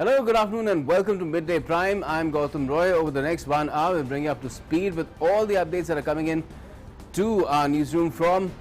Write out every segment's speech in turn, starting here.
Hello, good afternoon and welcome to Midday Prime. I'm Gautam Roy. Over the next 1 hour, we'll bring you up to speed with all the updates that are coming in to our newsroom from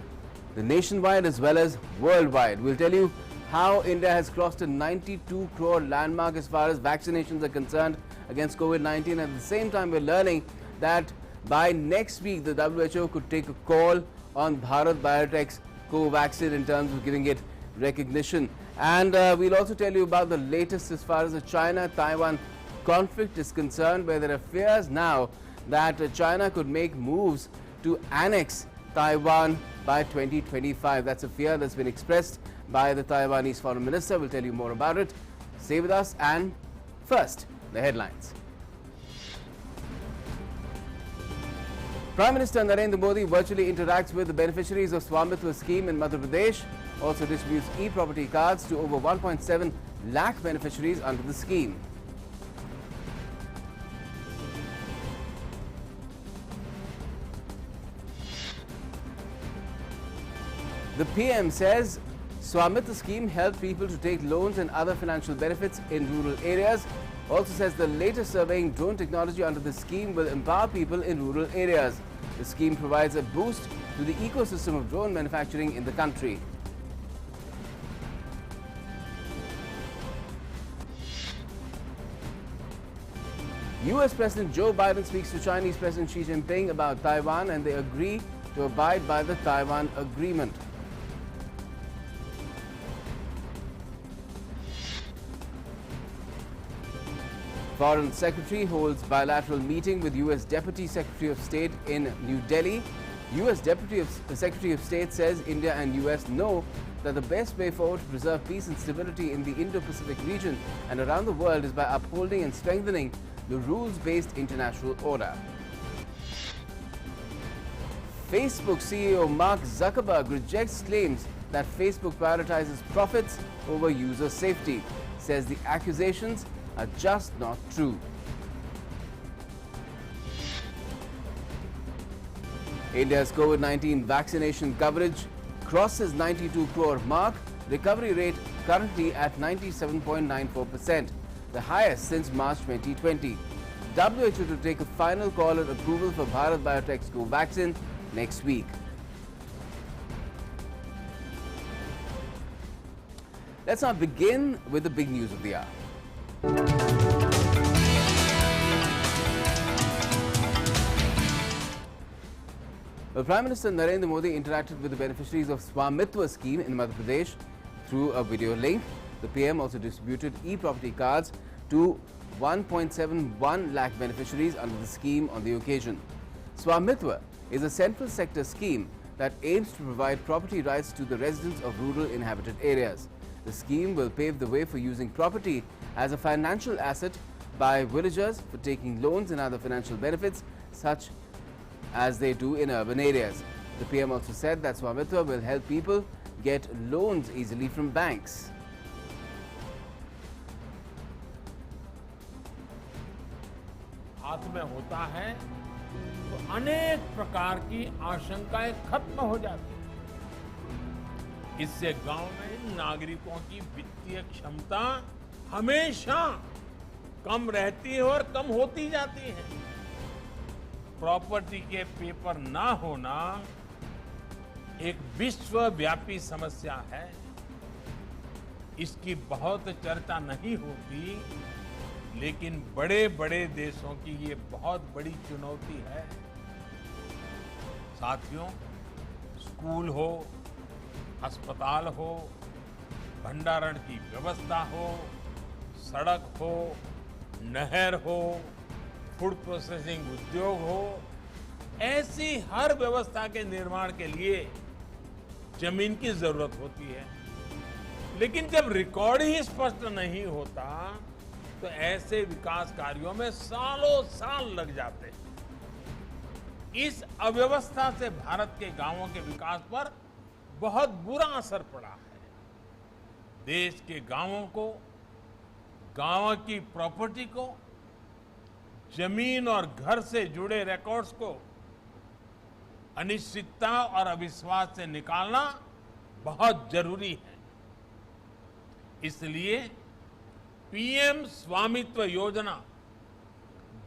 the nationwide as well as worldwide. We'll tell you how India has crossed a 92 crore landmark as far as vaccinations are concerned against COVID-19. At the same time, we're learning that by next week, the WHO could take a call on Bharat Biotech's Covaxin in terms of giving it recognition. And we'll also tell you about the latest as far as the China-Taiwan conflict is concerned, where there are fears now that China could make moves to annex Taiwan by 2025. That's a fear that's been expressed by the Taiwanese foreign minister. We'll tell you more about it. Stay with us. And first, the headlines. Prime Minister Narendra Modi virtually interacts with the beneficiaries of Swamithwa scheme in Madhya Pradesh. Also distributes e-property cards to over 1.7 lakh beneficiaries under the scheme. The PM says Swamithwa scheme helped people to take loans and other financial benefits in rural areas. Also says the latest surveying drone technology under the scheme will empower people in rural areas. The scheme provides a boost to the ecosystem of drone manufacturing in the country. US President Joe Biden speaks to Chinese President Xi Jinping about Taiwan, and they agree to abide by the Taiwan Agreement. Foreign Secretary holds bilateral meeting with US Deputy Secretary of State in New Delhi. US Secretary of State says India and US know that the best way forward to preserve peace and stability in the Indo-Pacific region and around the world is by upholding and strengthening the rules-based international order. Facebook CEO Mark Zuckerberg rejects claims that Facebook prioritizes profits over user safety. Says the accusations are just not true. India's COVID-19 vaccination coverage crosses 92 crore mark. Recovery rate currently at 97.94%. The highest since March 2020. WHO to take a final call on approval for Bharat Biotech's Covaxin next week. Let's now begin with the big news of the hour. Well, Prime Minister Narendra Modi interacted with the beneficiaries of Swamithwa scheme in Madhya Pradesh through a video link. The PM also distributed e-property cards to 1.71 lakh beneficiaries under the scheme on the occasion. Swamithwa is a central sector scheme that aims to provide property rights to the residents of rural inhabited areas. The scheme will pave the way for using property as a financial asset by villagers for taking loans and other financial benefits such as they do in urban areas. The PM also said that Swamithwa will help people get loans easily from banks. हाथ में होता है तो अनेक प्रकार की आशंकाएं खत्म हो जाती हैं। इससे गांव में नागरिकों की वित्तीय क्षमता हमेशा कम रहती है और कम होती जाती है। प्रॉपर्टी के पेपर ना होना एक विश्वव्यापी समस्या है। इसकी बहुत चर्चा नहीं होती, लेकिन बड़े-बड़े देशों की ये बहुत बड़ी चुनौती है। साथियों, स्कूल हो, अस्पताल हो, भंडारण की व्यवस्था हो, सड़क हो, नहर हो, फूड प्रोसेसिंग उद्योग हो, ऐसी हर व्यवस्था के निर्माण के लिए जमीन की जरूरत होती है। लेकिन जब रिकॉर्ड ही स्पष्ट नहीं होता तो ऐसे विकास कार्यों में सालों साल लग जाते हैं। इस अव्यवस्था से भारत के गांवों के विकास पर बहुत बुरा असर पड़ा है। देश के गांवों को, गांव की प्रॉपर्टी को, जमीन और घर से जुड़े रिकॉर्ड्स को अनिश्चितता और अविश्वास से निकालना बहुत जरूरी है। इसलिए पीएम स्वामित्व योजना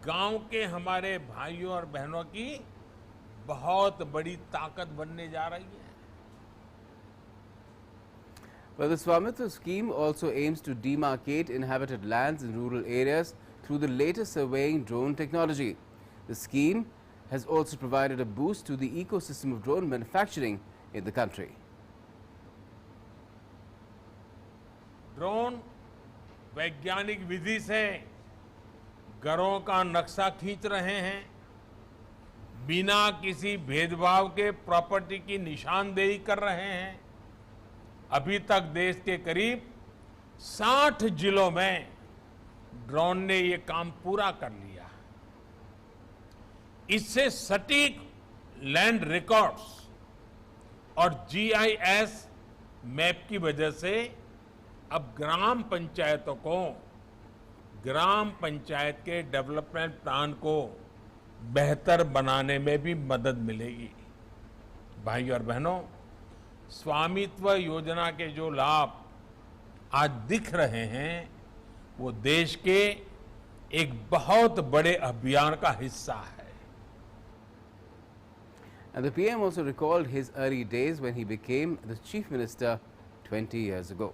गांव के हमारे भाइयों और बहनों की बहुत बड़ी ताकत बनने जा रही है. Well, the Swamithwa scheme also aims to demarcate inhabited lands in rural areas through the latest surveying drone technology. The scheme has also provided a boost to the ecosystem of drone manufacturing in the country. Drone वैज्ञानिक विधि से घरों का नक्शा खींच रहे हैं, बिना किसी भेदभाव के प्रॉपर्टी की निशानदेही कर रहे हैं. अभी तक देश के करीब 60 जिलों में ड्रोन ने ये काम पूरा कर लिया. इससे सटीक लैंड रिकॉर्ड्स और जीआईएस मैप की वजह से अब ग्राम पंचायतों को ग्राम पंचायत के डेवलपमेंट प्लान को बेहतर बनाने में भी मदद मिलेगी. भाइयों और बहनों, स्वामित्व योजना के जो लाभ आज दिख रहे हैं वो देश के एक बहुत बड़े अभियान का हिस्सा है. And the PM also recalled his early days when he became the Chief Minister 20 years ago.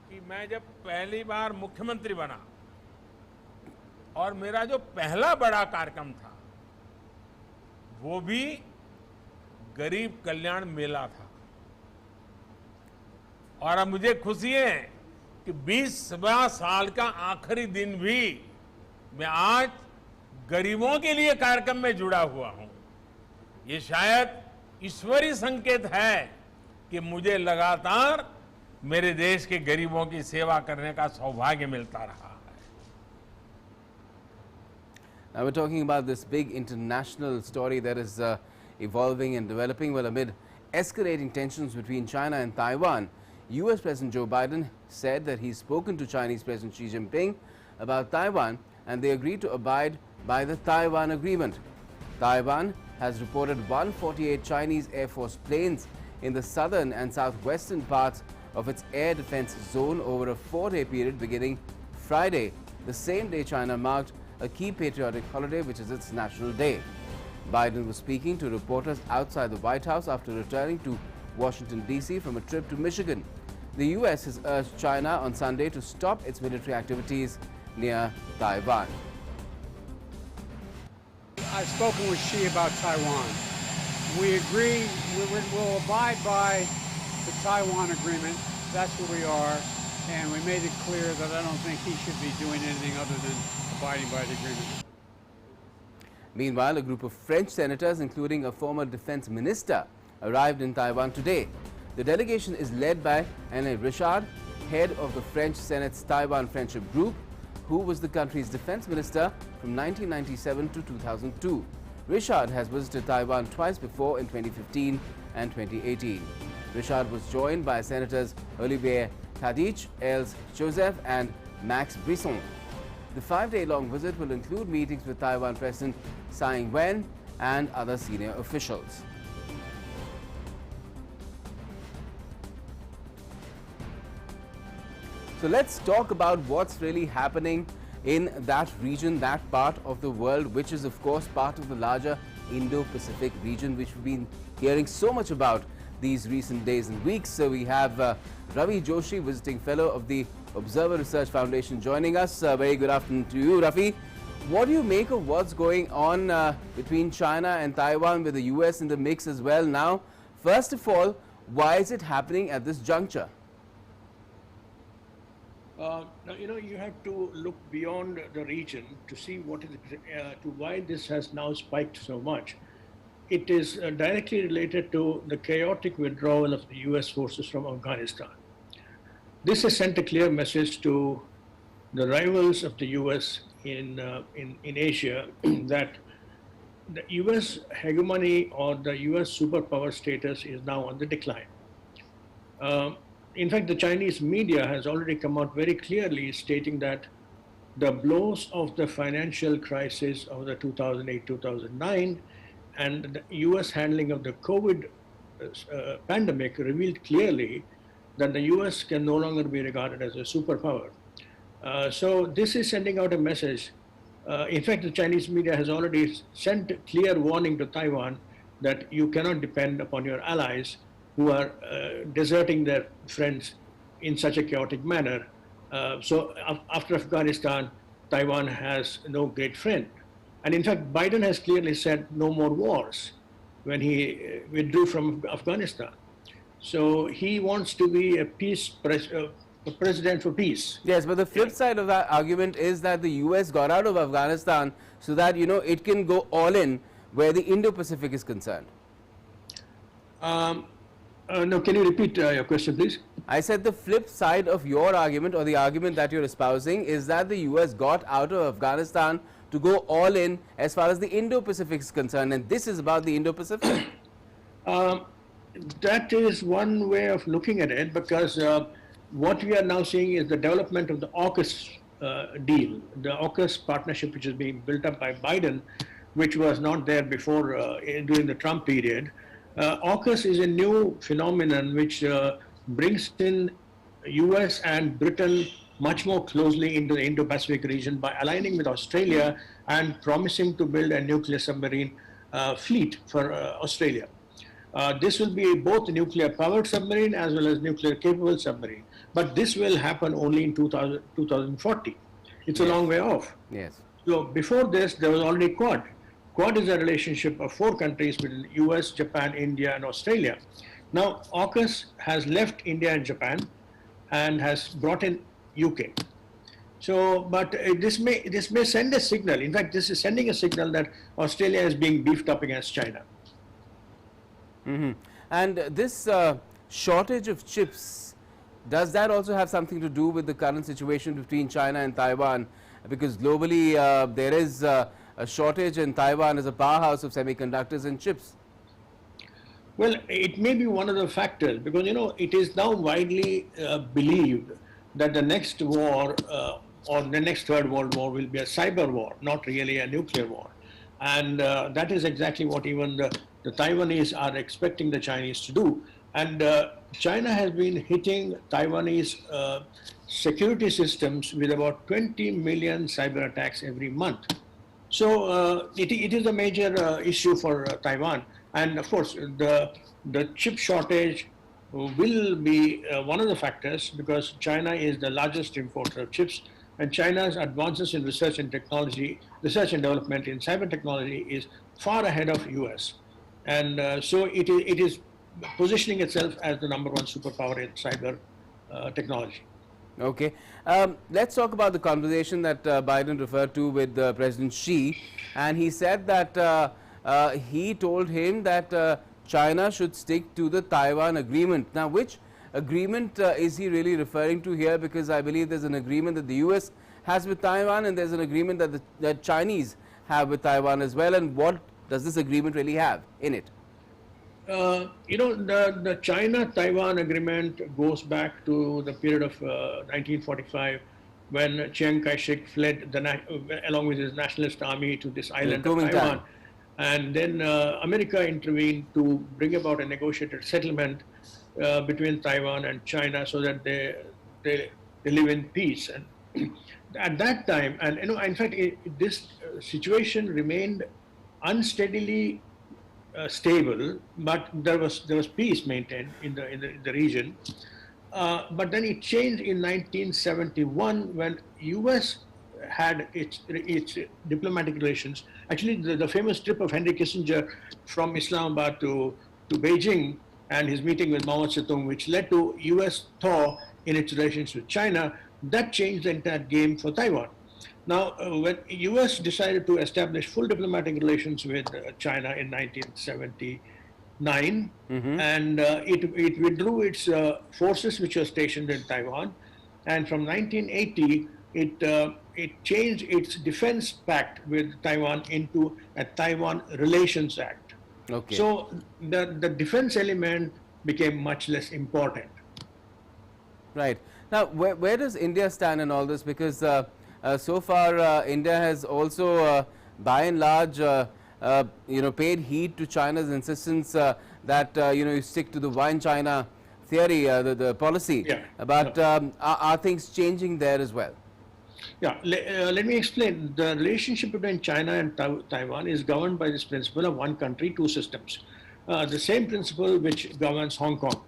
कि मैं जब पहली बार मुख्यमंत्री बना और मेरा जो पहला बड़ा कार्यक्रम था वो भी गरीब कल्याण मेला था. और अब मुझे खुशी है कि 20वां साल का आखिरी दिन भी मैं आज गरीबों के लिए कार्यक्रम में जुड़ा हुआ हूं. ये शायद ईश्वरीय संकेत है कि मुझे लगातार मेरे देश के गरीबों की सेवा करने का सौभाग्य मिलता रहा है. Now we're talking about this big international story that is evolving and developing. Well, amid escalating tensions between China and Taiwan, US President Joe Biden said that he's spoken to Chinese President Xi Jinping about Taiwan and they agreed to abide by the Taiwan Agreement. Taiwan has reported 148 Chinese Air Force planes in the southern and southwestern parts of its air defense zone over a 4-day period beginning Friday, the same day China marked a key patriotic holiday, which is its National Day. Biden was speaking to reporters outside the White House after returning to Washington, D.C. from a trip to Michigan. The U.S. has urged China on Sunday to stop its military activities near Taiwan. I've spoken with Xi about Taiwan. We agree we'll abide by the Taiwan Agreement. That's where we are. And we made it clear that I don't think he should be doing anything other than abiding by the agreement. Meanwhile, a group of French senators, including a former defense minister, arrived in Taiwan today. The delegation is led by Alain Richard, head of the French Senate's Taiwan Friendship Group, who was the country's defense minister from 1997 to 2002. Richard has visited Taiwan twice before in 2015 and 2018. Richard was joined by Senators Olivier Tadich, Els Joseph and Max Brisson. The 5-day-long visit will include meetings with Taiwan President Tsai Ing-wen and other senior officials. So let's talk about what's really happening in that region, that part of the world, which is of course part of the larger Indo-Pacific region, which we've been hearing so much about these recent days and weeks. So we have Ravi Joshi, visiting fellow of the Observer Research Foundation, joining us. Very good afternoon to you, Ravi. What do you make of what's going on between China and Taiwan, with the US in the mix as well now? First of all, why is it happening at this juncture? Now, you have to look beyond the region to see what is to why this has now spiked so much. It is directly related to the chaotic withdrawal of the US forces from Afghanistan. This has sent a clear message to the rivals of the US in Asia that the US hegemony or the US superpower status is now on the decline. In fact, the Chinese media has already come out very clearly stating that the blows of the financial crisis of the 2008-2009 and the US handling of the COVID pandemic revealed clearly that the US can no longer be regarded as a superpower. So this is sending out a message. In fact, the Chinese media has already sent clear warning to Taiwan that you cannot depend upon your allies who are deserting their friends in such a chaotic manner. So after Afghanistan, Taiwan has no great friend. And in fact, Biden has clearly said no more wars when he withdrew from Afghanistan. So he wants to be a president for peace. Yes, but the flip side of that argument is that the US got out of Afghanistan so that, you know, it can go all in where the Indo-Pacific is concerned. No, can you repeat your question, please? I said the flip side of your argument, or the argument that you're espousing, is that the US got out of Afghanistan to go all in as far as the Indo-Pacific is concerned, and this is about the Indo-Pacific. That is one way of looking at it, because what we are now seeing is the development of the AUKUS deal, the AUKUS partnership, which is being built up by Biden, which was not there before during the Trump period. AUKUS is a new phenomenon which brings in US and Britain much more closely into the Indo-Pacific region by aligning with Australia and promising to build a nuclear submarine fleet for Australia. This will be both nuclear powered submarine as well as nuclear capable submarine. But this will happen only in 2040. It's a long way off. Yes. So before this, there was already Quad. Quad is a relationship of 4 countries between US, Japan, India, and Australia. Now, AUKUS has left India and Japan and has brought in UK. So, but this may send a signal. In fact, this is sending a signal that Australia is being beefed up against China. And this shortage of chips, does that also have something to do with the current situation between China and Taiwan? Because globally there is a shortage, and Taiwan is a powerhouse of semiconductors and chips. Well, it may be one of the factors, because, you know, it is now widely believed that the next war or the next Third World War will be a cyber war, not really a nuclear war. And that is exactly what even the Taiwanese are expecting the Chinese to do. And China has been hitting Taiwanese security systems with about 20 million cyber attacks every month. So it is a major issue for Taiwan. And of course, the chip shortage will be one of the factors, because China is the largest importer of chips, and China's advances in research and technology, research and development in cyber technology is far ahead of US. And so it is positioning itself as the #1 superpower in cyber technology. Okay. Let's talk about the conversation that Biden referred to with President Xi, and he said that he told him that China should stick to the Taiwan Agreement. Now, which agreement is he really referring to here? Because I believe there's an agreement that the US has with Taiwan, and there's an agreement that the Chinese have with Taiwan as well. And what does this agreement really have in it? You know, the China-Taiwan agreement goes back to the period of 1945, when Chiang Kai-shek fled along with his nationalist army to this island of Taiwan. And then America intervened to bring about a negotiated settlement between Taiwan and China, so that they live in peace. And at that time, and you know, in fact, this situation remained unsteadily stable, but there was peace maintained in the region. But then it changed in 1971, when US had its diplomatic relations. Actually, the famous trip of Henry Kissinger from Islamabad to Beijing, and his meeting with Mao Zedong, which led to US thaw in its relations with China, that changed the entire game for Taiwan. Now, when US decided to establish full diplomatic relations with China in 1979, and it withdrew its forces which were stationed in Taiwan, and from 1980, it changed its defense pact with Taiwan into a Taiwan Relations Act. Okay. So the defense element became much less important. Right. Now, where does India stand in all this? Because so far, India has also, by and large, paid heed to China's insistence that you stick to the One China theory, the policy. Yeah. But are things changing there as well? Yeah, let me explain. The relationship between China and Taiwan is governed by this principle of one country, two systems. The same principle which governs Hong Kong.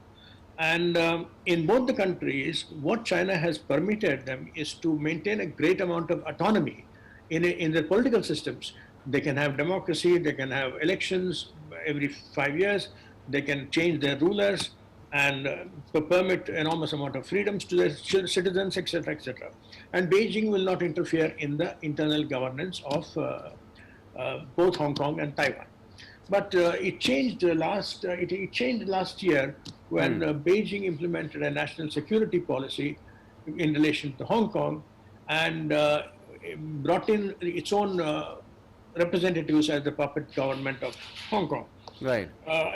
And in both the countries, what China has permitted them is to maintain a great amount of autonomy in their political systems. They can have democracy, they can have elections every 5 years, they can change their rulers and permit enormous amount of freedoms to their citizens, etc., etc. And Beijing will not interfere in the internal governance of both Hong Kong and Taiwan. But it changed last year when Beijing implemented a national security policy in relation to Hong Kong and brought in its own representatives as the puppet government of Hong Kong. Right.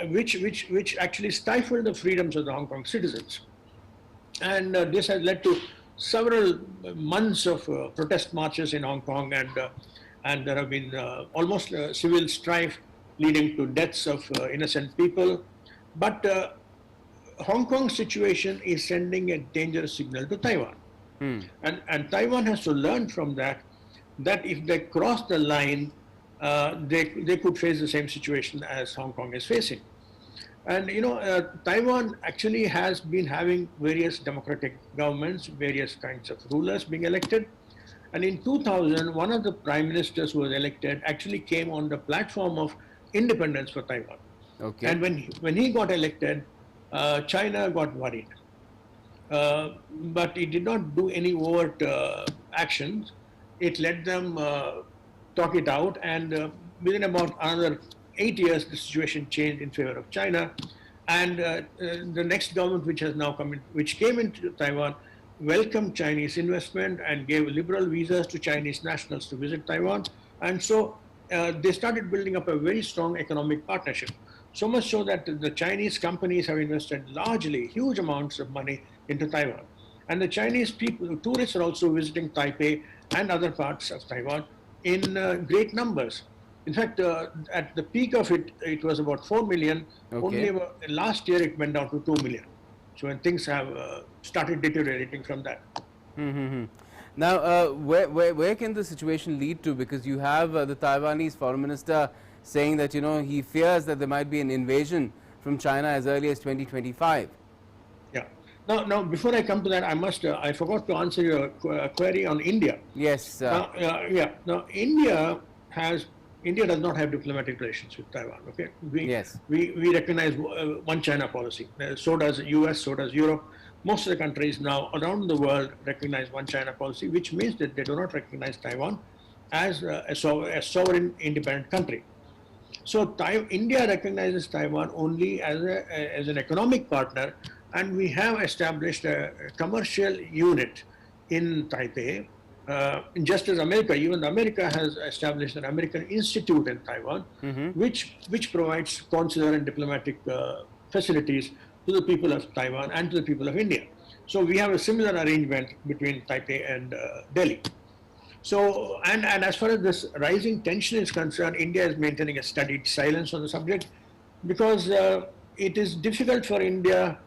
Which actually stifled the freedoms of the Hong Kong citizens. And this has led to several months of protest marches in Hong Kong, and there have been almost civil strife leading to deaths of innocent people. But Hong Kong's situation is sending a dangerous signal to Taiwan. And Taiwan has to learn from that if they cross the line, they could face the same situation as Hong Kong is facing. And Taiwan actually has been having various democratic governments, various kinds of rulers being elected. And in 2000, one of the prime ministers who was elected actually came on the platform of independence for Taiwan. Okay. And when he got elected, China got worried. But it did not do any overt actions. It let them talk it out, and within about another 8 years, the situation changed in favor of China. And the next government, which has now come in, which came into Taiwan, welcomed Chinese investment and gave liberal visas to Chinese nationals to visit Taiwan. And so they started building up a very strong economic partnership. So much so that the Chinese companies have invested largely, huge amounts of money into Taiwan. And the Chinese people, tourists are also visiting Taipei and other parts of Taiwan in great numbers. In fact, at the peak of it, it was about 4 million. Okay. Only last year it went down to 2 million. So when things have started deteriorating from that. Now, where can the situation lead to? Because you have the Taiwanese foreign minister saying that, he fears that there might be an invasion from China as early as 2025. Yeah. Now, before I come to that, I forgot to answer your query on India. Yes. Now, India does not have diplomatic relations with Taiwan. Okay. We recognize one China policy. So does the US. So does Europe. Most of the countries now around the world recognize one China policy, which means that they do not recognize Taiwan as a sovereign, independent country. So India recognizes Taiwan only as an economic partner, and we have established a commercial unit in Taipei. Just as America has established an American Institute in Taiwan, which provides consular and diplomatic facilities to the people of Taiwan and to the people of India. So we have a similar arrangement between Taipei and Delhi. So, and as far as this rising tension is concerned, India is maintaining a studied silence on the subject because it is difficult for India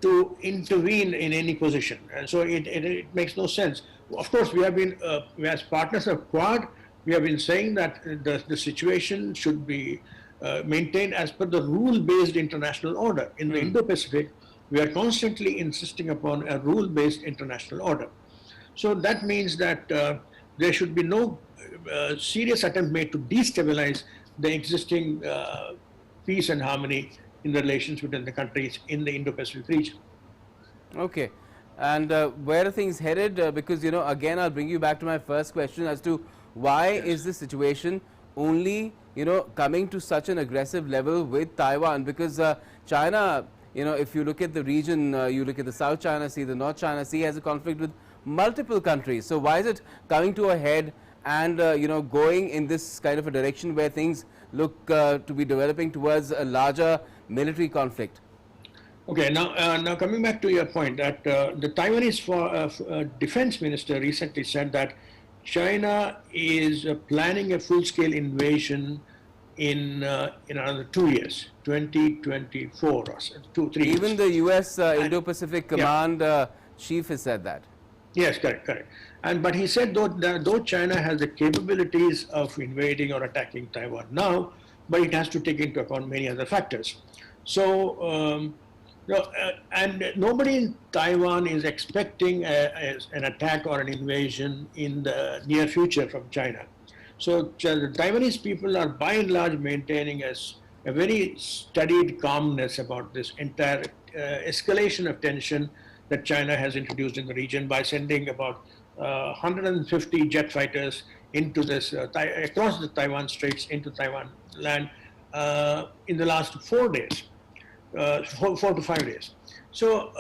to intervene in any position. And so it makes no sense. Of course, we have been, as partners of Quad, we have been saying that the situation should be maintained as per the rule-based international order. In the Indo-Pacific, we are constantly insisting upon a rule-based international order. So that means that there should be no serious attempt made to destabilize the existing peace and harmony in the relations between the countries in the Indo-Pacific region. Okay. And where are things headed? Because, again, I'll bring you back to my first question as to why is this situation only, coming to such an aggressive level with Taiwan? Because China, if you look at the region, you look at the South China Sea, the North China Sea has a conflict with multiple countries. So why is it coming to a head and, going in this kind of a direction where things look to be developing towards a larger military conflict? Okay, now coming back to your point that the Taiwanese defense minister recently said that China is planning a full-scale invasion in another 2 years, 2024 or so, 2-3 years. Even the US Indo-Pacific Command chief has said that. Yes, correct. But he said though China has the capabilities of invading or attacking Taiwan now, but it has to take into account many other factors. So, and nobody in Taiwan is expecting an attack or an invasion in the near future from China. So the Taiwanese people are by and large maintaining a very studied calmness about this entire escalation of tension that China has introduced in the region by sending about 150 jet fighters into this across the Taiwan Straits into Taiwan land in the last 4 days, 4 to 5 days. So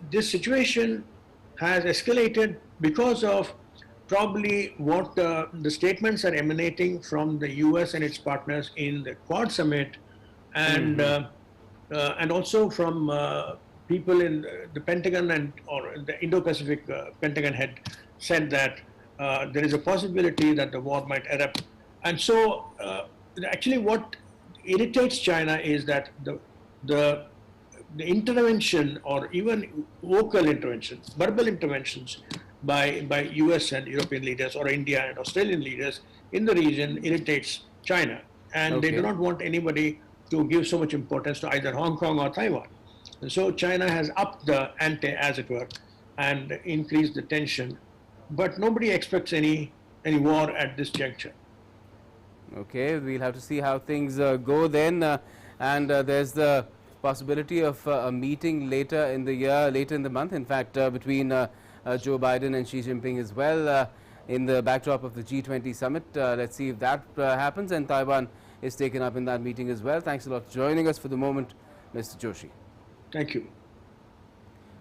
this situation has escalated because of probably what the statements are emanating from the US and its partners in the Quad Summit, and also from people in the Pentagon or the Indo-Pacific Pentagon had said that there is a possibility that the war might erupt. And so actually what irritates China is that the intervention or even vocal interventions, verbal interventions by US and European leaders or India and Australian leaders in the region irritates China. And they do not want anybody to give so much importance to either Hong Kong or Taiwan. And so China has upped the ante, as it were, and increased the tension. But nobody expects any war at this juncture. Okay, we'll have to see how things go then. And there's the possibility of a meeting later in the year, later in the month, in fact, between Joe Biden and Xi Jinping as well, in the backdrop of the G20 summit. Let's see if that happens, and Taiwan is taken up in that meeting as well. Thanks a lot for joining us for the moment, Mr. Joshi. Thank you.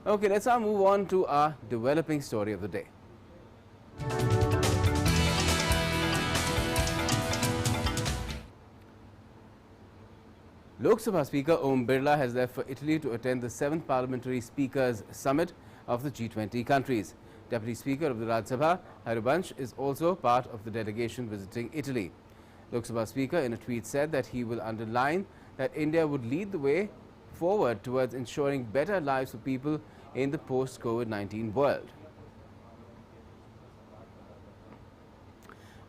Okay, let's now move on to our developing story of the day. Lok Sabha Speaker Om Birla has left for Italy to attend the 7th Parliamentary Speakers Summit of the G20 countries. Deputy Speaker of the Rajya Sabha, Harivansh, is also part of the delegation visiting Italy. Lok Sabha Speaker in a tweet said that he will underline that India would lead the way forward towards ensuring better lives for people in the post-COVID-19 world.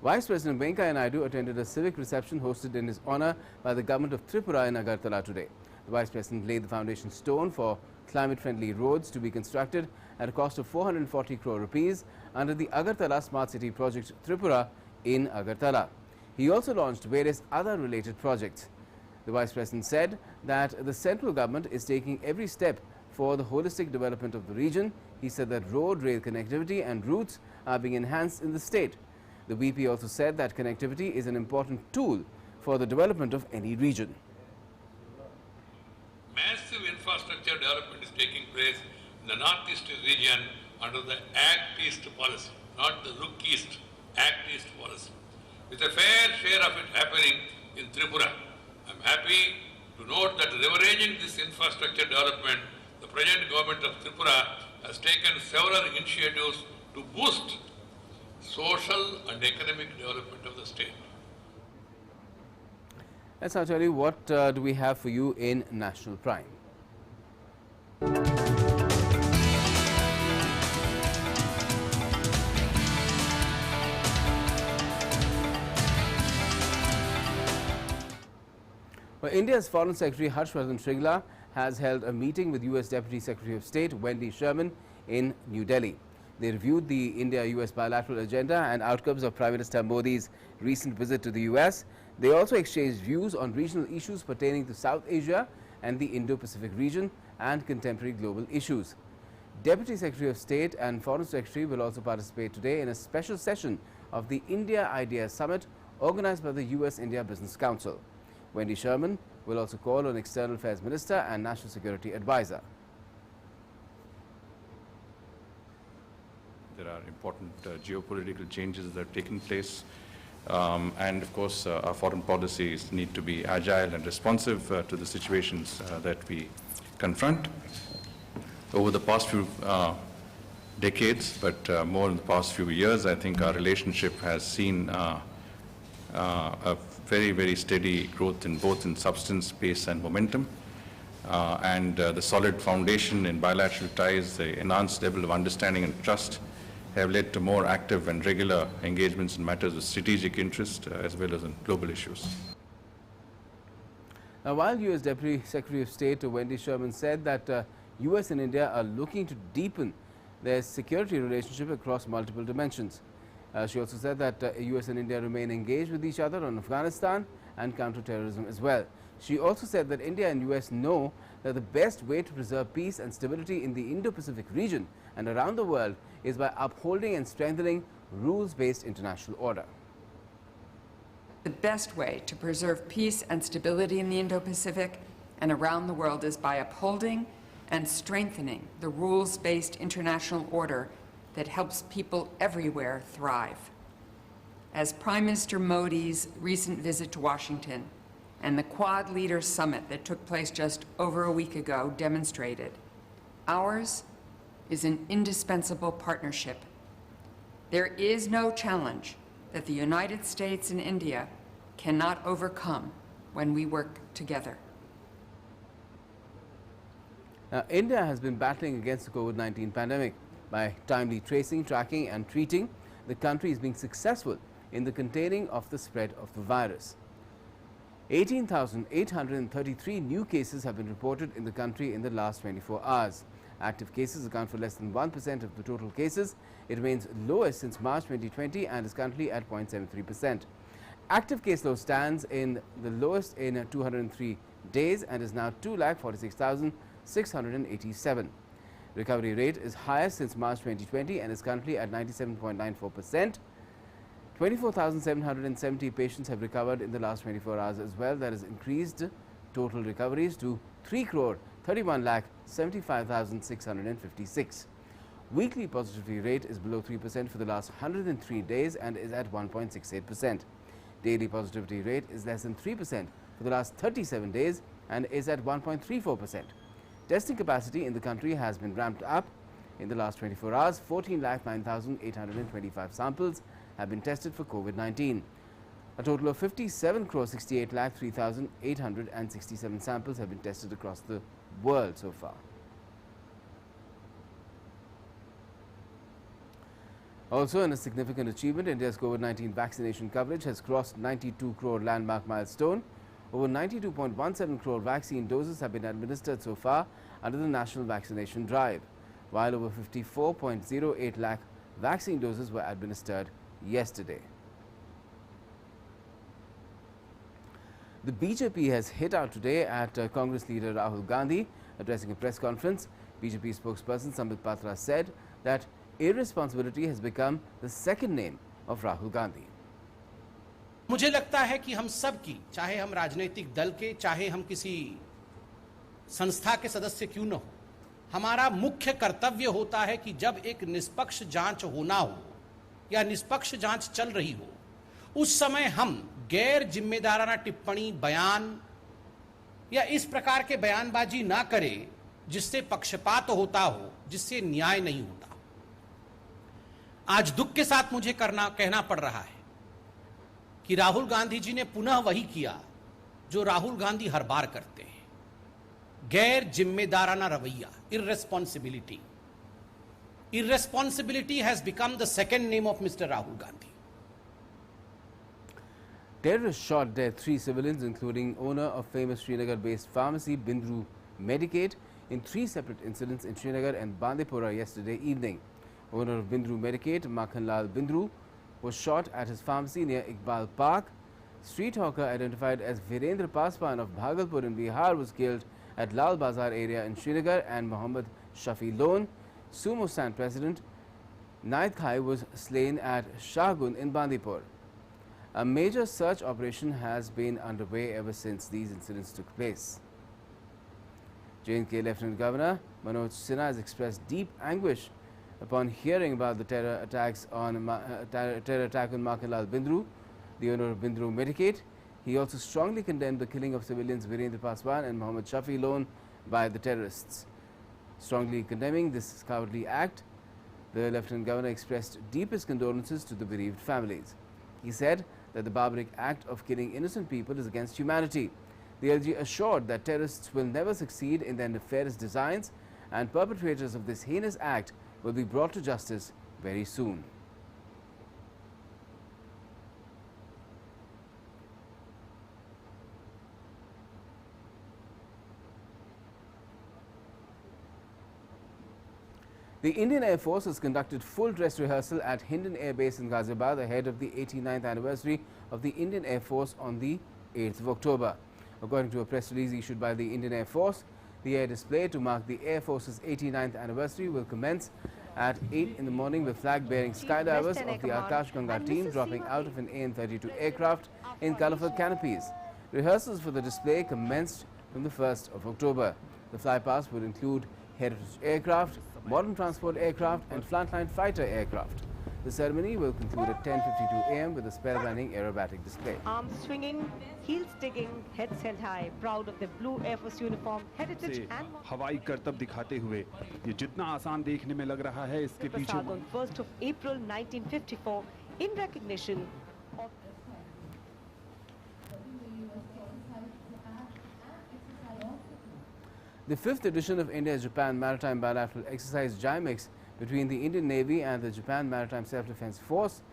Vice President Venkaiah Naidu attended a civic reception hosted in his honour by the government of Tripura in Agartala today. The Vice President laid the foundation stone for climate-friendly roads to be constructed at a cost of 440 crore rupees under the Agartala Smart City Project Tripura in Agartala. He also launched various other related projects. The Vice President said that the central government is taking every step for the holistic development of the region. He said that road, rail connectivity and routes are being enhanced in the state. The VP also said that connectivity is an important tool for the development of any region. Massive infrastructure development is taking place in the Northeast region under the Act East policy, not the Look East, Act East policy, with a fair share of it happening in Tripura. I'm happy to note that leveraging this infrastructure development, the present government of Tripura has taken several initiatives to boost social and economic development of the state. Let's now tell you what do we have for you in National Prime. Well, India's Foreign Secretary Harshvardhan Shringla has held a meeting with US Deputy Secretary of State Wendy Sherman in New Delhi. They reviewed the India-US bilateral agenda and outcomes of Prime Minister Modi's recent visit to the US. They also exchanged views on regional issues pertaining to South Asia and the Indo-Pacific region and contemporary global issues. Deputy Secretary of State and Foreign Secretary will also participate today in a special session of the India Idea Summit organized by the US-India Business Council. Wendy Sherman will also call on External Affairs Minister and National Security Advisor. There are important geopolitical changes that have taken place. And of course, our foreign policies need to be agile and responsive to the situations that we confront. Over the past few decades, but more in the past few years, I think our relationship has seen a very, very steady growth in both in substance, pace and momentum. The solid foundation in bilateral ties, the enhanced level of understanding and trust have led to more active and regular engagements in matters of strategic interest as well as in global issues. Now, while U.S. Deputy Secretary of State Wendy Sherman said that U.S. and India are looking to deepen their security relationship across multiple dimensions. She also said that U.S. and India remain engaged with each other on Afghanistan and counterterrorism as well. She also said that India and U.S. know that the best way to preserve peace and stability in the Indo-Pacific region and around the world is by upholding and strengthening rules-based international order. The best way to preserve peace and stability in the Indo-Pacific and around the world is by upholding and strengthening the rules-based international order that helps people everywhere thrive. As Prime Minister Modi's recent visit to Washington and the Quad Leaders Summit that took place just over a week ago demonstrated, ours is an indispensable partnership. There is no challenge that the United States and India cannot overcome when we work together. Now, India has been battling against the COVID-19 pandemic. By timely tracing, tracking and treating, the country is being successful in the containing of the spread of the virus. 18,833 new cases have been reported in the country in the last 24 hours. Active cases account for less than 1% of the total cases. It remains lowest since March 2020 and is currently at 0.73%. Active caseload stands in the lowest in 203 days and is now 2,46,687. Recovery rate is highest since March 2020 and is currently at 97.94%. 24,770 patients have recovered in the last 24 hours as well. That has increased total recoveries to 3,31,75,656. Weekly positivity rate is below 3% for the last 103 days and is at 1.68%. Daily positivity rate is less than 3% for the last 37 days and is at 1.34%. Testing capacity in the country has been ramped up. In the last 24 hours, 14,09,825 samples have been tested for COVID-19. A total of 57,68,03,867 samples have been tested across the world so far. Also, in a significant achievement, India's COVID-19 vaccination coverage has crossed 92 crore landmark milestone. Over 92.17 crore vaccine doses have been administered so far under the national vaccination drive, while over 54.08 lakh vaccine doses were administered yesterday. The BJP has hit out today at Congress leader Rahul Gandhi. Addressing a press conference, BJP spokesperson Swamithwa said that irresponsibility has become the second name of Rahul Gandhi. मुझे लगता है कि हम सब की, चाहे हम राजनीतिक दल के, चाहे हम किसी संस्था के सदस्य क्यों न हो, हमारा मुख्य कर्तव्य होता है कि जब एक निष्पक्ष जांच होना हो या निष्पक्ष जांच चल रही हो, उस समय हम गैर जिम्मेदाराना टिप्पणी, बयान या इस प्रकार के बयानबाजी ना करें जिससे पक्षपात होता हो, जिससे न्याय नहीं होता। आज दुख के साथ मुझे कहना पड़ रहा है कि राहुल गांधी जी ने पुनः वही किया जो राहुल गांधी हर बार करते हैं, गैर जिम्मेदाराना रवैया, irresponsibility. Irresponsibility has become the second name of Mr. Rahul Gandhi. Terrorists shot dead 3 civilians, including owner of famous Srinagar-based pharmacy Bindru Medicaid, in 3 separate incidents in Srinagar and Bandipora yesterday evening. Owner of Bindru Medicaid, Makhanlal Bindru, was shot at his pharmacy near Iqbal Park. Street hawker identified as Virendra Paswan of Bhagalpur in Bihar was killed at Lal Bazar area in Srinagar, and Mohammad Shafi Lone, Sumo Stand President, Naid Khai, was slain at Shahgun in Bandipur. A major search operation has been underway ever since these incidents took place. J&K Lieutenant Governor Manoj Sinha has expressed deep anguish upon hearing about the terror attack on Makhanlal Bindru, the owner of Bindru Medicaid. He also strongly condemned the killing of civilians Virendra Paswan and Mohammad Shafi Lone by the terrorists. Strongly condemning this cowardly act, the Lieutenant Governor expressed deepest condolences to the bereaved families. He said that the barbaric act of killing innocent people is against humanity. The LG assured that terrorists will never succeed in their nefarious designs and perpetrators of this heinous act will be brought to justice very soon. The Indian Air Force has conducted full dress rehearsal at Hindon Air Base in Ghaziabad ahead of the 89th anniversary of the Indian Air Force on the 8th of October. According to a press release issued by the Indian Air Force, the air display to mark the Air Force's 89th anniversary will commence at 8 in the morning with flag-bearing skydivers of the Akash Ganga team dropping out of an AN-32 aircraft in colourful canopies. Rehearsals for the display commenced from the 1st of October. The flypast would include heritage aircraft, modern transport aircraft and frontline fighter aircraft. The ceremony will conclude at 10:52 a.m. with a spellbinding aerobatic display. Arms swinging, heels digging, heads held high, proud of their blue Air Force uniform, heritage and हवाई करतब दिखाते हुए ये जितना आसान देखने में लग रहा है इसके पीछे on 1st of April 1954 in recognition of The 5th edition of India-Japan Maritime Bilateral Exercise JIMEX between the Indian Navy and the Japan Maritime Self-Defense Force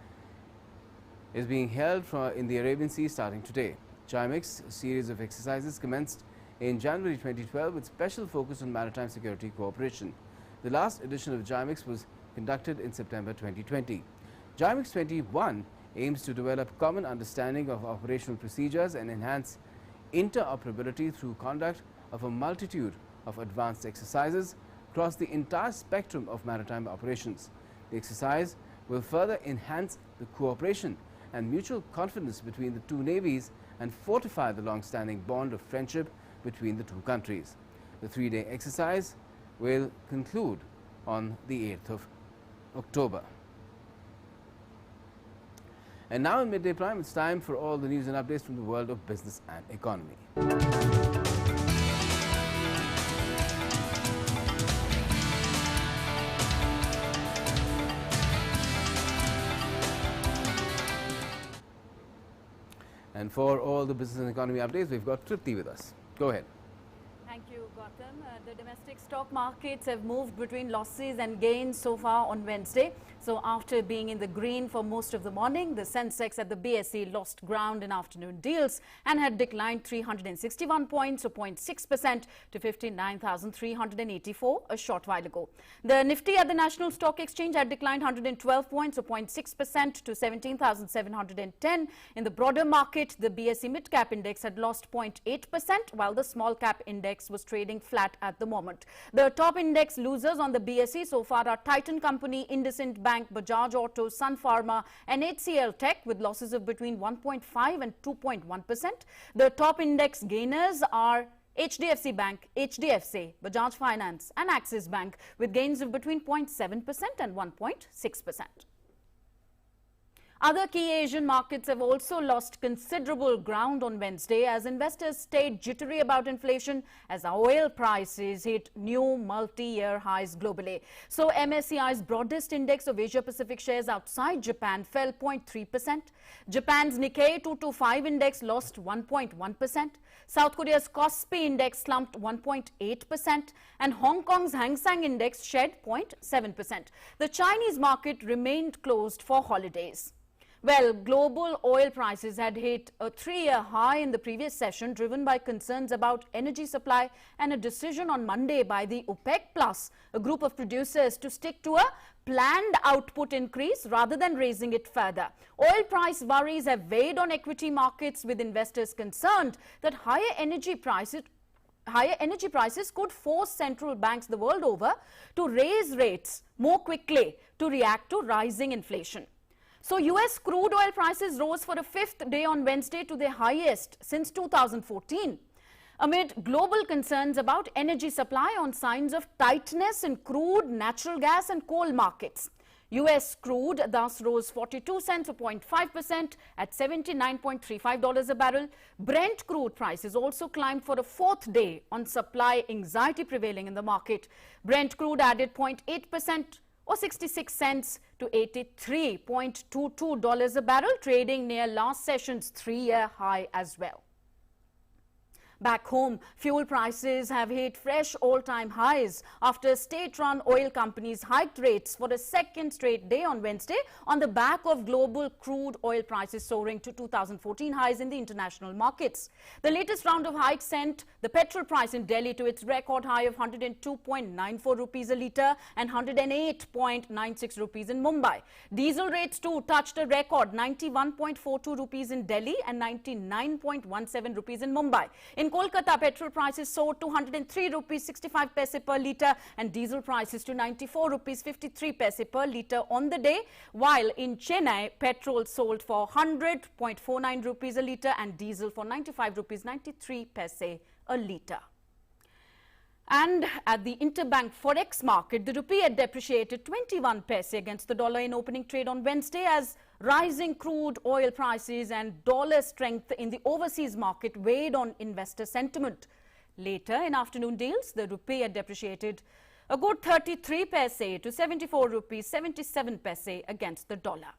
is being held in the Arabian Sea starting today. JIMEX, a series of exercises, commenced in January 2012 with special focus on maritime security cooperation. The last edition of JIMEX was conducted in September 2020. JIMEX 21 aims to develop common understanding of operational procedures and enhance interoperability through conduct of a multitude of advanced exercises across the entire spectrum of maritime operations. The exercise will further enhance the cooperation and mutual confidence between the two navies and fortify the long-standing bond of friendship between the two countries. The three-day exercise will conclude on the 8th of October. And now in Midday Prime, it's time for all the news and updates from the world of business and economy. And for all the business and economy updates, we've got Tripti with us. Go ahead. Thank you, Gautam. The domestic stock markets have moved between losses and gains so far on Wednesday. So after being in the green for most of the morning, the Sensex at the BSE lost ground in afternoon deals and had declined 361 points or 0.6% to 59,384 a short while ago. The Nifty at the National Stock Exchange had declined 112 points or 0.6% to 17,710. In the broader market, the BSE Mid-Cap Index had lost 0.8% while the Small Cap Index was trading flat at the moment. The top index losers on the BSE so far are Titan Company, IndusInd Bank, Bajaj Auto, Sun Pharma and HCL Tech with losses of between 1.5 and 2.1%. The top index gainers are HDFC Bank, HDFC, Bajaj Finance and Axis Bank with gains of between 0.7% and 1.6%. Other key Asian markets have also lost considerable ground on Wednesday as investors stayed jittery about inflation as oil prices hit new multi-year highs globally. So MSCI's broadest index of Asia-Pacific shares outside Japan fell 0.3%. Japan's Nikkei 225 index lost 1.1%. South Korea's Kospi index slumped 1.8% and Hong Kong's Hang Seng index shed 0.7%. The Chinese market remained closed for holidays. Well, global oil prices had hit a 3-year high in the previous session, driven by concerns about energy supply and a decision on Monday by the OPEC Plus, a group of producers, to stick to a planned output increase rather than raising it further. Oil price worries have weighed on equity markets, with investors concerned that higher energy prices could force central banks the world over to raise rates more quickly to react to rising inflation. So US crude oil prices rose for a 5th day on Wednesday to their highest since 2014. Amid global concerns about energy supply on signs of tightness in crude, natural gas and coal markets. US crude thus rose 42 cents or 0.5% at $79.35 a barrel. Brent crude prices also climbed for a 4th day on supply anxiety prevailing in the market. Brent crude added 0.8% or 66 cents to $83.22 a barrel, trading near last session's 3-year high as well. Back home, fuel prices have hit fresh all-time highs after state-run oil companies hiked rates for a second straight day on Wednesday on the back of global crude oil prices soaring to 2014 highs in the international markets. The latest round of hikes sent the petrol price in Delhi to its record high of 102.94 rupees a litre and 108.96 rupees in Mumbai. Diesel rates too touched a record 91.42 rupees in Delhi and 99.17 rupees in Mumbai. In Kolkata, petrol prices soared to 103 rupees 65 paise per litre and diesel prices to 94 rupees 53 paise per litre on the day, while in Chennai, petrol sold for 100.49 rupees a litre and diesel for 95 rupees 93 paise a litre. And at the interbank forex market, the rupee had depreciated 21 paise against the dollar in opening trade on Wednesday as rising crude oil prices and dollar strength in the overseas market weighed on investor sentiment. Later in afternoon deals, the rupee had depreciated a good 33 paise to 74 rupees 77 paise against the dollar.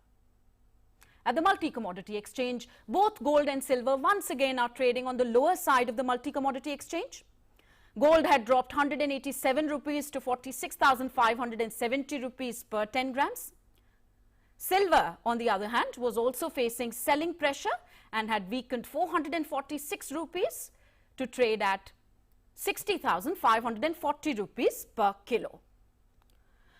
At the multi-commodity exchange, both gold and silver once again are trading on the lower side of the multi-commodity exchange. Gold had dropped 187 rupees to 46,570 rupees per 10 grams. Silver, on the other hand, was also facing selling pressure and had weakened 446 rupees to trade at 60,540 rupees per kilo.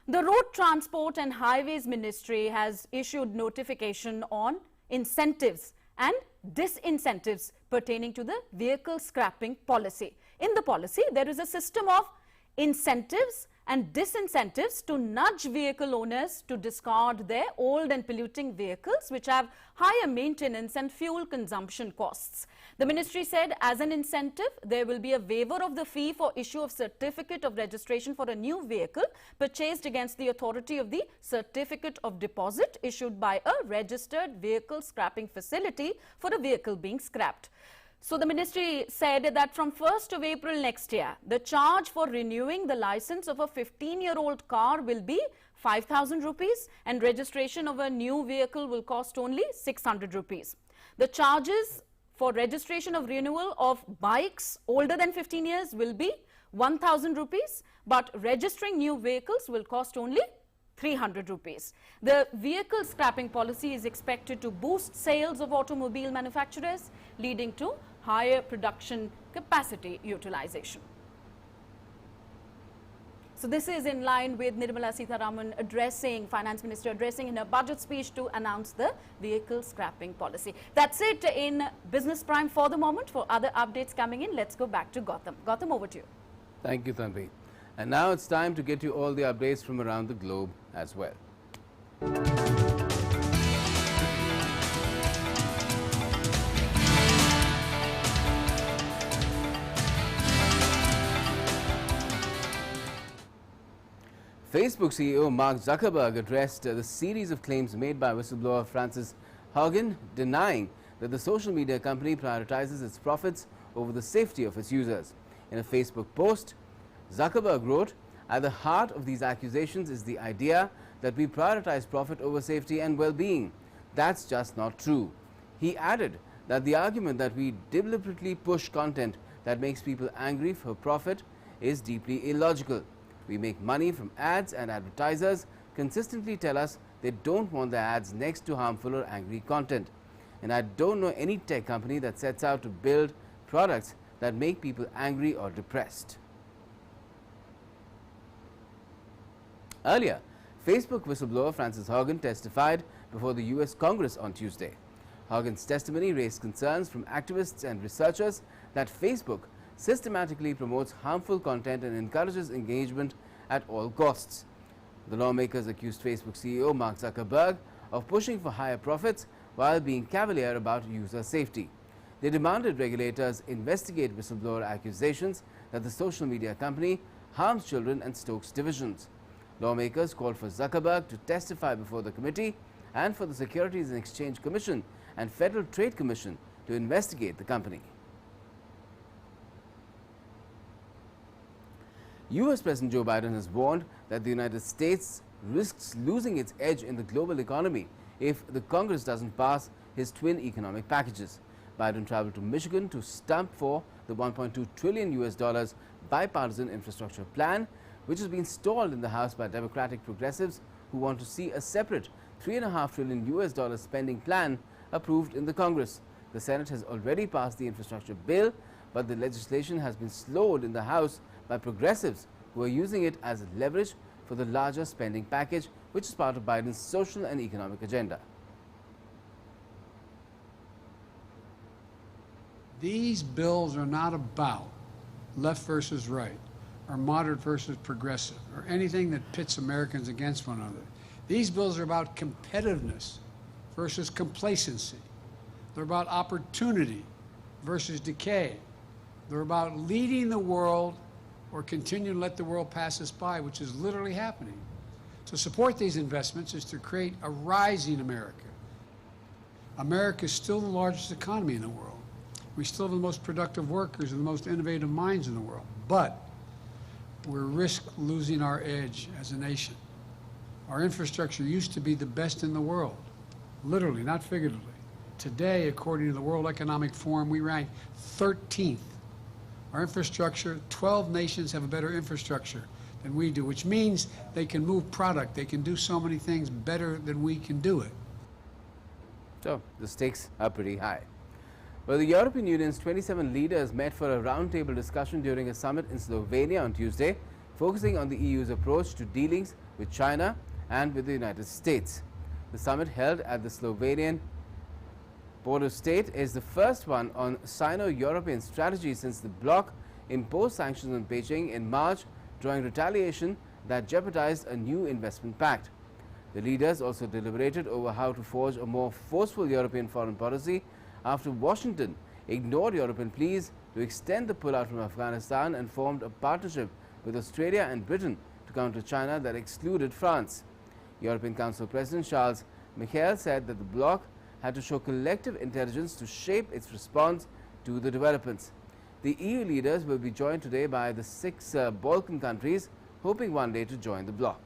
The Road Transport and Highways Ministry has issued notification on incentives and disincentives pertaining to the vehicle scrapping policy. In the policy, there is a system of incentives and disincentives to nudge vehicle owners to discard their old and polluting vehicles which have higher maintenance and fuel consumption costs. The ministry said as an incentive, there will be a waiver of the fee for issue of certificate of registration for a new vehicle purchased against the authority of the certificate of deposit issued by a registered vehicle scrapping facility for a vehicle being scrapped. So the ministry said that from 1st of April next year, the charge for renewing the license of a 15-year-old car will be 5,000 rupees and registration of a new vehicle will cost only 600 rupees. The charges for registration of renewal of bikes older than 15 years will be 1,000 rupees, but registering new vehicles will cost only 300 rupees. The vehicle scrapping policy is expected to boost sales of automobile manufacturers, leading to higher production capacity utilization. So this is in line with Nirmala Sitharaman Finance Minister addressing in her budget speech to announce the vehicle scrapping policy. That's it in Business Prime for the moment. For other updates coming in, let's go back to Gautam. Gautam, over to you. Thank you, Tanvi. And now it's time to get you all the updates from around the globe as well. Facebook CEO Mark Zuckerberg addressed the series of claims made by whistleblower Frances Haugen, denying that the social media company prioritizes its profits over the safety of its users. In a Facebook post, Zuckerberg wrote, "At the heart of these accusations is the idea that we prioritize profit over safety and well-being. That's just not true." He added that the argument that we deliberately push content that makes people angry for profit is deeply illogical. We make money from ads and advertisers consistently tell us they don't want their ads next to harmful or angry content. And I don't know any tech company that sets out to build products that make people angry or depressed. Earlier, Facebook whistleblower Frances Haugen testified before the US Congress on Tuesday. Haugen's testimony raised concerns from activists and researchers that Facebook systematically promotes harmful content and encourages engagement at all costs. The lawmakers accused Facebook CEO Mark Zuckerberg of pushing for higher profits while being cavalier about user safety. They demanded regulators investigate whistleblower accusations that the social media company harms children and stokes divisions. Lawmakers called for Zuckerberg to testify before the committee and for the Securities and Exchange Commission and Federal Trade Commission to investigate the company. US President Joe Biden has warned that the United States risks losing its edge in the global economy if the Congress doesn't pass his twin economic packages. Biden traveled to Michigan to stump for the $1.2 trillion US bipartisan infrastructure plan, which has been stalled in the House by Democratic progressives who want to see a separate $3.5 trillion US spending plan approved in the Congress. The Senate has already passed the infrastructure bill, but the legislation has been slowed in the House by progressives who are using it as leverage for the larger spending package, which is part of Biden's social and economic agenda. These bills are not about left versus right, or moderate versus progressive, or anything that pits Americans against one another. These bills are about competitiveness versus complacency. They're about opportunity versus decay. They're about leading the world or continuing to let the world pass us by, which is literally happening. To support these investments is to create a rising America. America is still the largest economy in the world. We still have the most productive workers and the most innovative minds in the world. But we risk losing our edge as a nation. Our infrastructure used to be the best in the world, literally, not figuratively. Today, according to the World Economic Forum, we rank 13th. Our infrastructure, 12 nations have a better infrastructure than we do, which means they can move product, they can do so many things better than we can do it. So, the stakes are pretty high. Well, the European Union's 27 leaders met for a roundtable discussion during a summit in Slovenia on Tuesday, focusing on the EU's approach to dealings with China and with the United States. The summit, held at the Slovenian border state, is the first one on Sino-European strategy since the bloc imposed sanctions on Beijing in March, drawing retaliation that jeopardized a new investment pact. The leaders also deliberated over how to forge a more forceful European foreign policy after Washington ignored European pleas to extend the pullout from Afghanistan and formed a partnership with Australia and Britain to counter China that excluded France. European Council President Charles Michel said that the bloc had to show collective intelligence to shape its response to the developments. The EU leaders will be joined today by the 6 Balkan countries, hoping one day to join the bloc.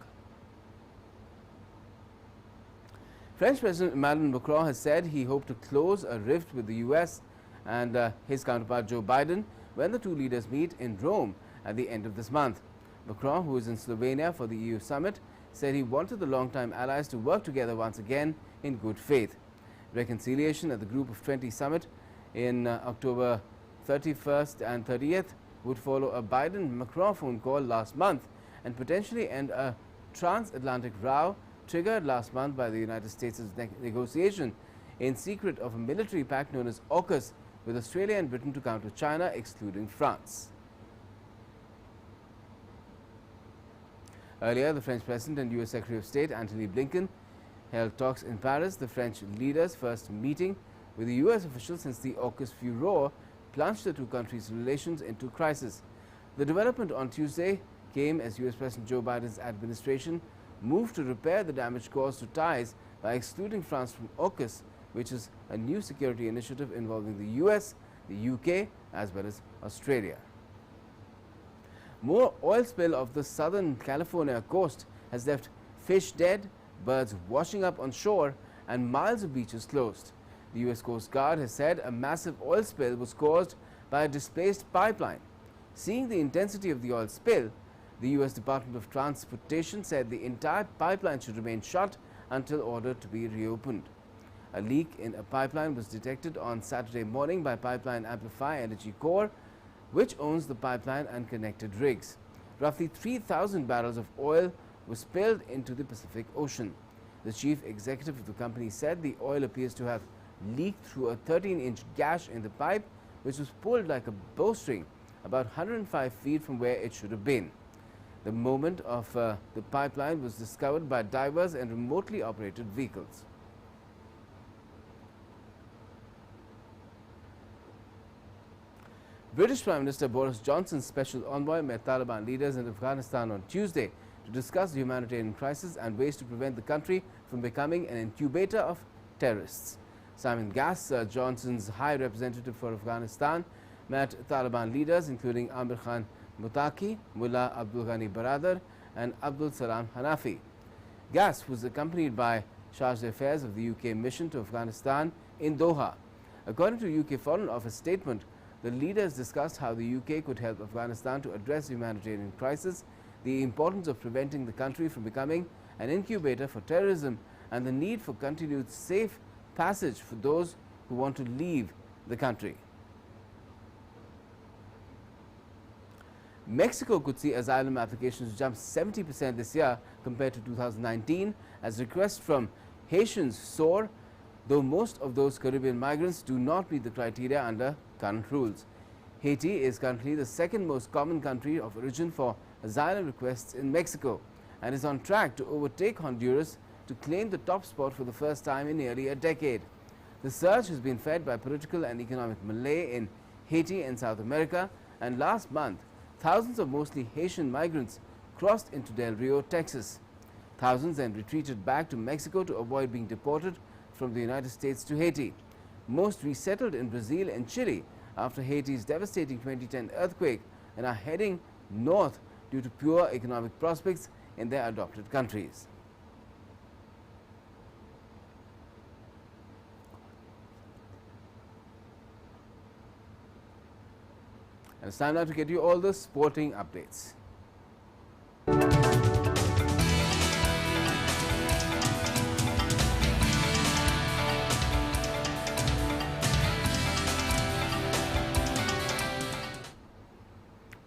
French President Emmanuel Macron has said he hoped to close a rift with the US and his counterpart Joe Biden when the two leaders meet in Rome at the end of this month. Macron, who is in Slovenia for the EU summit, said he wanted the longtime allies to work together once again in good faith. Reconciliation at the Group of 20 summit in October 31st and 30th would follow a Biden-Macron phone call last month and potentially end a transatlantic row triggered last month by the United States' negotiation in secret of a military pact known as AUKUS with Australia and Britain to counter China, excluding France. Earlier, the French President and US Secretary of State Antony Blinken held talks in Paris, the French leaders' first meeting with the US officials since the AUKUS furor plunged the two countries' relations into crisis. The development on Tuesday came as US President Joe Biden's administration moved to repair the damage caused to ties by excluding France from AUKUS, which is a new security initiative involving the US, the UK, as well as Australia. More oil spill off the southern California coast has left fish dead, birds washing up on shore, and miles of beaches closed. The US Coast Guard has said a massive oil spill was caused by a displaced pipeline. Seeing the intensity of the oil spill, the US Department of Transportation said the entire pipeline should remain shut until ordered to be reopened. A leak in a pipeline was detected on Saturday morning by Pipeline Amplify Energy Corp, which owns the pipeline and connected rigs. Roughly 3,000 barrels of oil were spilled into the Pacific Ocean. The chief executive of the company said the oil appears to have leaked through a 13-inch gash in the pipe, which was pulled like a bowstring about 105 feet from where it should have been. The moment of the pipeline was discovered by divers and remotely operated vehicles. British Prime Minister Boris Johnson's special envoy met Taliban leaders in Afghanistan on Tuesday to discuss the humanitarian crisis and ways to prevent the country from becoming an incubator of terrorists. Simon Gass, Johnson's High Representative for Afghanistan, met Taliban leaders including Amir Khan Mutaki, Mullah Abdul Ghani Baradar and Abdul Salam Hanafi. Gas was accompanied by Charge d'Affaires of the UK mission to Afghanistan in Doha. According to UK Foreign Office statement, the leaders discussed how the UK could help Afghanistan to address the humanitarian crisis, the importance of preventing the country from becoming an incubator for terrorism, and the need for continued safe passage for those who want to leave the country. Mexico could see asylum applications jump 70% this year compared to 2019 as requests from Haitians soar, though most of those Caribbean migrants do not meet the criteria under current rules. Haiti is currently the second most common country of origin for asylum requests in Mexico and is on track to overtake Honduras to claim the top spot for the first time in nearly a decade. The surge has been fed by political and economic melee in Haiti and South America, and last month thousands of mostly Haitian migrants crossed into Del Rio, Texas. Thousands then retreated back to Mexico to avoid being deported from the United States to Haiti. Most resettled in Brazil and Chile after Haiti's devastating 2010 earthquake and are heading north due to poor economic prospects in their adopted countries. And it's time now to get you all the sporting updates.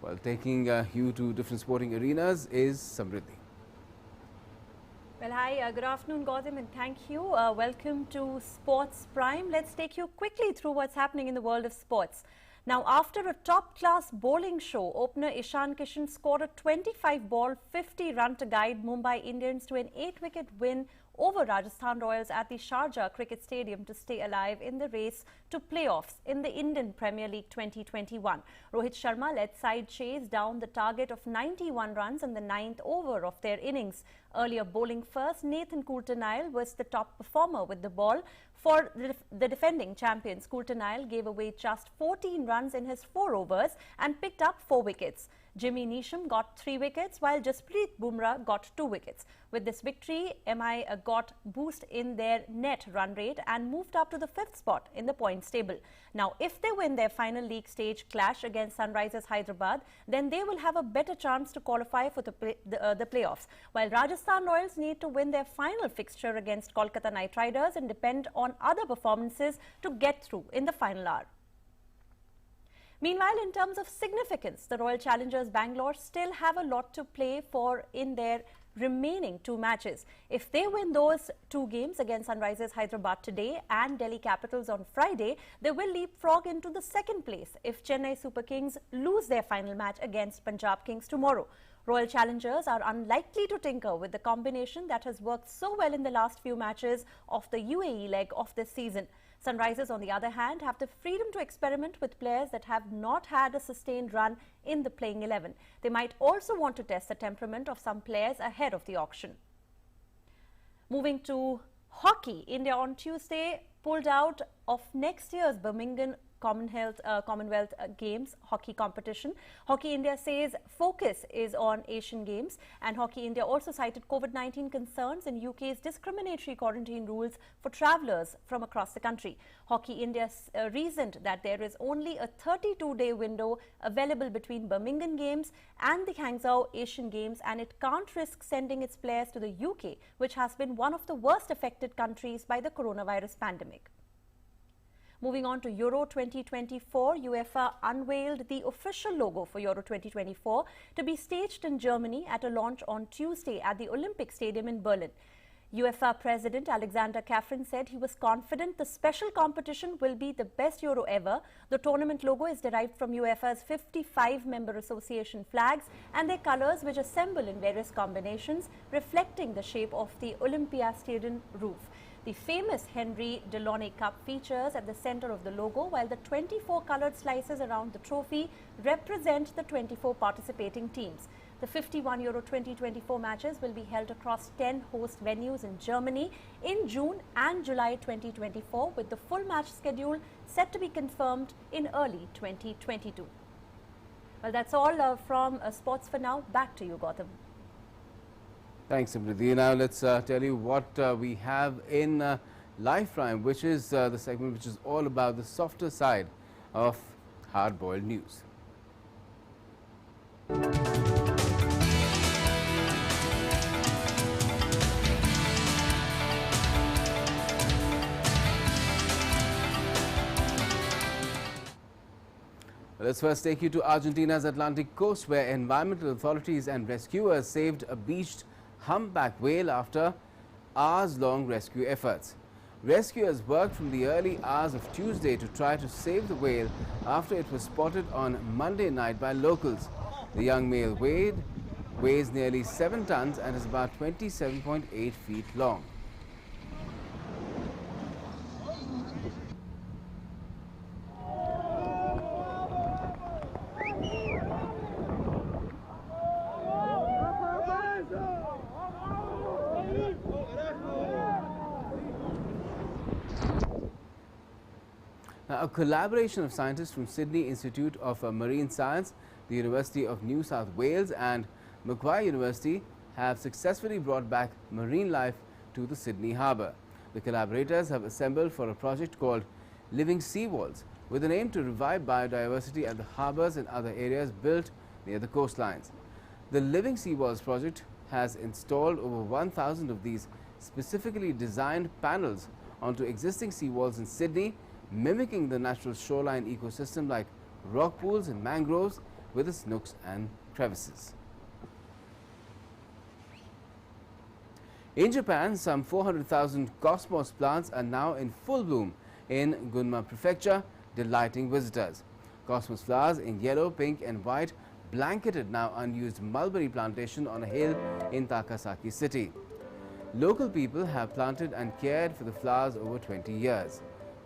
Well, taking you to different sporting arenas is Samriddhi. Well, hi, good afternoon, Gautam, and thank you. Welcome to Sports Prime. Let's take you quickly through what's happening in the world of sports. Now, after a top-class bowling show, opener Ishan Kishan scored a 25-ball, 50-run to guide Mumbai Indians to an 8-wicket win over Rajasthan Royals at the Sharjah Cricket Stadium to stay alive in the race to playoffs in the Indian Premier League 2021. Rohit Sharma led side chase down the target of 91 runs in the 9th over of their innings. Earlier bowling first, Nathan Coulter-Nile was the top performer with the ball. For the defending champions, Coulter-Nile gave away just 14 runs in his 4 overs and picked up 4 wickets. Jimmy Neesham got 3 wickets while Jasprit Bumrah got 2 wickets. With this victory, MI got boost in their net run rate and moved up to the 5th spot in the points table. Now, if they win their final league stage clash against Sunrisers Hyderabad, then they will have a better chance to qualify for the playoffs, while Rajasthan Royals need to win their final fixture against Kolkata Knight Riders and depend on other performances to get through in the final hour. Meanwhile, in terms of significance, the Royal Challengers Bangalore still have a lot to play for in their remaining 2 matches. If they win those 2 games against Sunrisers Hyderabad today and Delhi Capitals on Friday, they will leapfrog into the 2nd place if Chennai Super Kings lose their final match against Punjab Kings tomorrow. Royal Challengers are unlikely to tinker with the combination that has worked so well in the last few matches of the UAE leg of this season. Sunrisers, on the other hand, have the freedom to experiment with players that have not had a sustained run in the playing 11. They might also want to test the temperament of some players ahead of the auction. Moving to hockey, India on Tuesday pulled out of next year's Birmingham Commonwealth Games hockey competition. Hockey India says focus is on Asian Games, and Hockey India also cited COVID-19 concerns in UK's discriminatory quarantine rules for travellers from across the country. Hockey India reasoned that there is only a 32-day window available between Birmingham Games and the Hangzhou Asian Games, and it can't risk sending its players to the UK, which has been one of the worst affected countries by the coronavirus pandemic. Moving on to Euro 2024, UEFA unveiled the official logo for Euro 2024 to be staged in Germany at a launch on Tuesday at the Olympic Stadium in Berlin. UEFA President Alexander Kafrin said he was confident the special competition will be the best Euro ever. The tournament logo is derived from UEFA's 55 member association flags and their colours, which assemble in various combinations, reflecting the shape of the Olympiastadion roof. The famous Henry Delaunay Cup features at the center of the logo, while the 24 coloured slices around the trophy represent the 24 participating teams. The 51 Euro 2024 matches will be held across 10 host venues in Germany in June and July 2024, with the full match schedule set to be confirmed in early 2022. Well, that's all from sports for now. Back to you, Gautam. Thanks, Simriddhi. Now let's tell you what we have in Life Prime, which is the segment which is all about the softer side of hard-boiled news. Let's first take you to Argentina's Atlantic coast, where environmental authorities and rescuers saved a beached humpback whale after hours-long rescue efforts. Rescuers worked from the early hours of Tuesday to try to save the whale after it was spotted on Monday night by locals. The young male weighs nearly 7 tons and is about 27.8 feet long. Now, a collaboration of scientists from Sydney Institute of Marine Science, the University of New South Wales and Macquarie University have successfully brought back marine life to the Sydney harbour. The collaborators have assembled for a project called Living Seawalls, with an aim to revive biodiversity at the harbours and other areas built near the coastlines. The Living Seawalls project has installed over 1,000 of these specifically designed panels onto existing seawalls in Sydney, mimicking the natural shoreline ecosystem like rock pools and mangroves with its nooks and crevices. In Japan, some 400,000 cosmos plants are now in full bloom in Gunma Prefecture, delighting visitors. Cosmos flowers in yellow, pink and white blanketed now unused mulberry plantation on a hill in Takasaki City. Local people have planted and cared for the flowers over 20 years.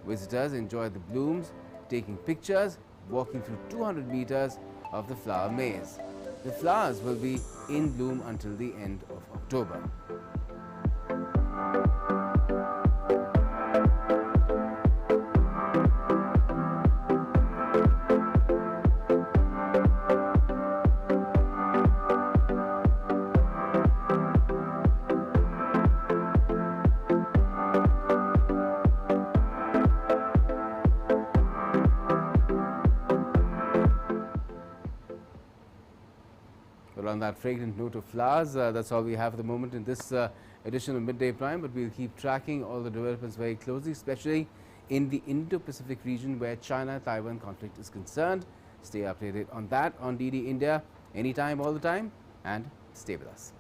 Visitors enjoy the blooms, taking pictures, walking through 200 meters of the flower maze. The flowers will be in bloom until the end of October. Well, on that fragrant note of flowers, that's all we have at the moment in this edition of Midday Prime, but we'll keep tracking all the developments very closely, especially in the Indo-Pacific region where China-Taiwan conflict is concerned. Stay updated on that on DD India anytime, all the time, and stay with us.